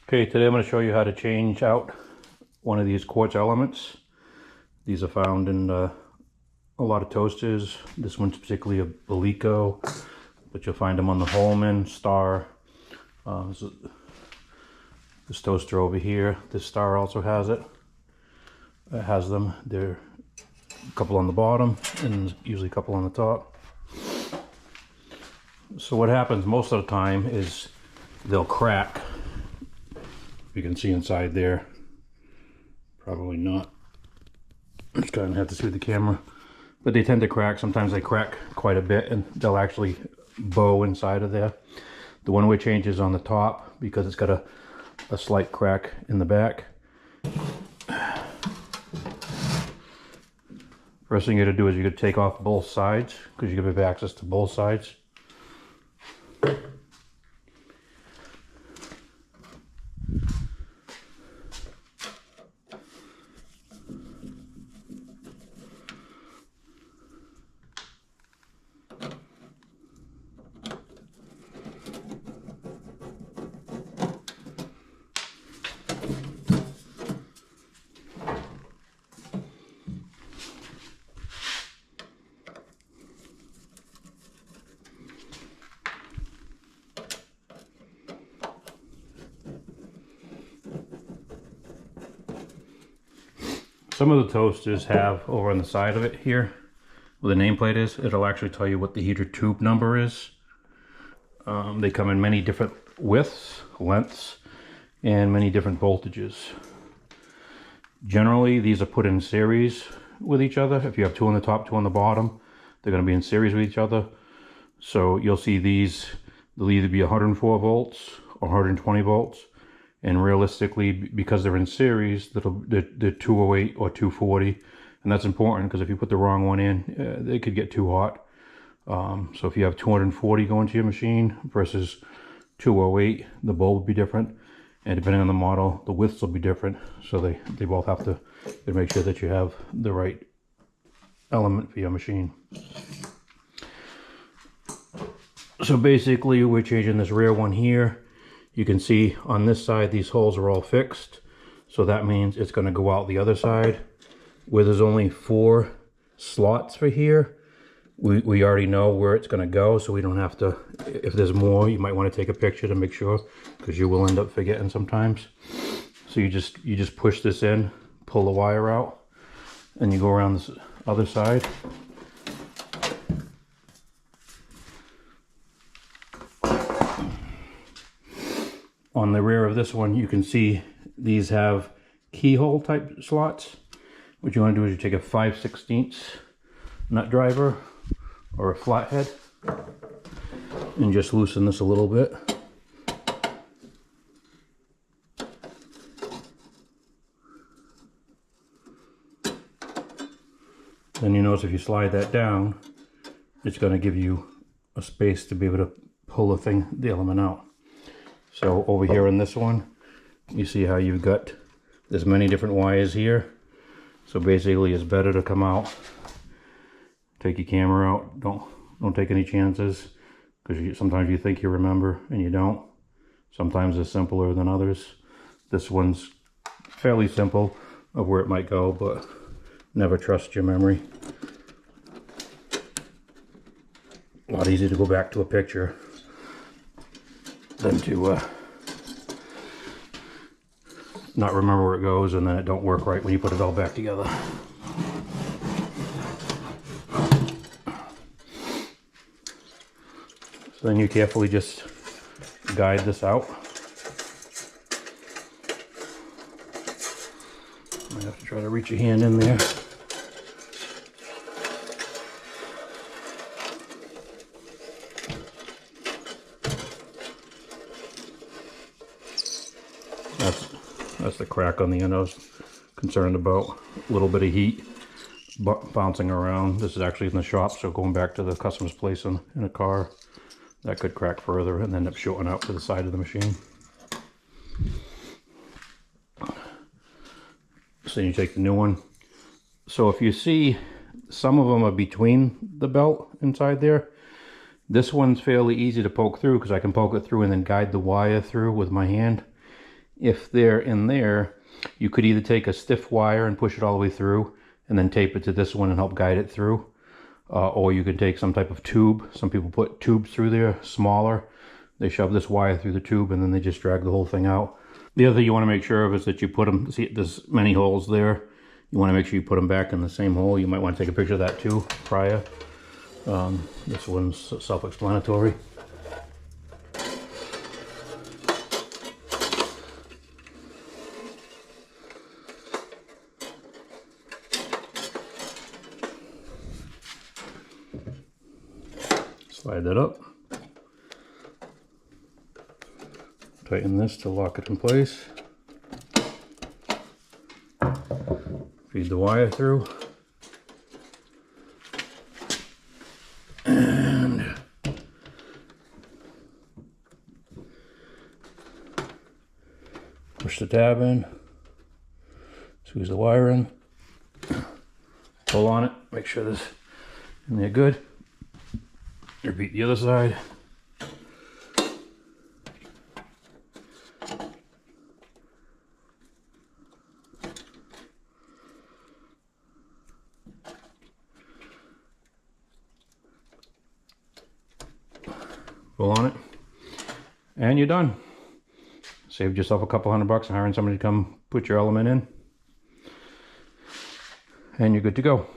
Okay, today I'm going to show you how to change out one of these quartz elements. These are found in a lot of toasters. This one's particularly a Belleco, but you'll find them on the Holman, Star. This toaster over here, this Star also has it. It has them. There are a couple on the bottom and usually a couple on the top. So what happens most of the time is they'll crack. You can see inside there. Probably not. I'm just gonna have to see with the camera. But they tend to crack. Sometimes they crack quite a bit and they'll actually bow inside of there. The one-way change is on the top because it's got a slight crack in the back. First thing you gotta do is you gotta take off both sides because you have access to both sides. Some of the toasters have over on the side of it here, where the nameplate is, it'll actually tell you what the heater tube number is. They come in many different widths, lengths, and many different voltages. Generally, these are put in series with each other. If you have two on the top, two on the bottom, they're going to be in series with each other. So you'll see these, they'll either be 104 volts or 120 volts. And realistically, because they're in series, they're 208 or 240. And that's important because if you put the wrong one in, they could get too hot. So if you have 240 going to your machine versus 208, the bulb will be different. And depending on the model, the widths will be different. So they both have to make sure that you have the right element for your machine. So basically, we're changing this rear one here. You can see on this side, these holes are all fixed. So that means it's going to go out the other side. Where there's only 4 slots for here, we already know where it's going to go. So we don't have to, if there's more, you might want to take a picture to make sure, because you will end up forgetting sometimes. So you just push this in, pull the wire out, and you go around this other side. On the rear of this one, you can see these have keyhole type slots. What you want to do is you take a 5/16 nut driver or a flathead and just loosen this a little bit. Then you notice if you slide that down, it's going to give you a space to be able to pull the element out. So over here in this one, you see how you've got, there's many different wires here. So basically it's better to come out, take your camera out, don't take any chances, because sometimes you think you remember and you don't. Sometimes it's simpler than others. This one's fairly simple of where it might go, but never trust your memory. A lot easier to go back to a picture than to not remember where it goes and then it don't work right when you put it all back together. So then you carefully just guide this out. You have to try to reach your hand in there. That's the crack on the end I was concerned about. A little bit of heat bouncing around. This is actually in the shop, so going back to the customer's place in a car, that could crack further and end up shorting out to the side of the machine. So you take the new one. So if you see Some of them are between the belt inside there. This one's fairly easy to poke through because I can poke it through and then guide the wire through with my hand. If they're in there, you could either take a stiff wire and push it all the way through and then tape it to this one and help guide it through. Or you can take some type of tube. Some people put tubes through there, smaller. They shove this wire through the tube and then they just drag the whole thing out. The other thing you want to make sure of is that you put them, see there's many holes there. You want to make sure you put them back in the same hole. You might want to take a picture of that too prior. This one's self-explanatory. Slide that up. Tighten this to lock it in place. Feed the wire through. And push the tab in. Squeeze the wire in. Pull on it. Make sure this in there good. Repeat the other side. Pull on it, and you're done. Saved yourself a couple $100 hiring somebody to come put your element in, and you're good to go.